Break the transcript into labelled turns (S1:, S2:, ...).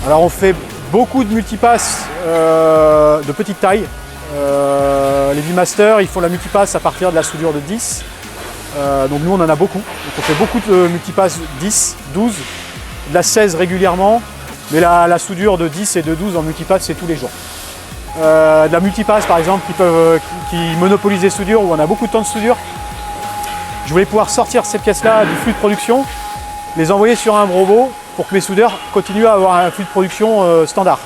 S1: Alors on fait beaucoup de multipass de petite taille. Les V-Master, ils font la multipass à partir de la soudure de 10. Donc nous on en a beaucoup. Donc on fait beaucoup de multipass 10, 12, de la 16 régulièrement. Mais la soudure de 10 et de 12 en multipass, c'est tous les jours. De la multipass par exemple qui monopolise les soudures, où on a beaucoup de temps de soudure. Je voulais pouvoir sortir ces pièces-là du flux de production, les envoyer sur un robot pour que mes soudeurs continuent à avoir un flux de production standard.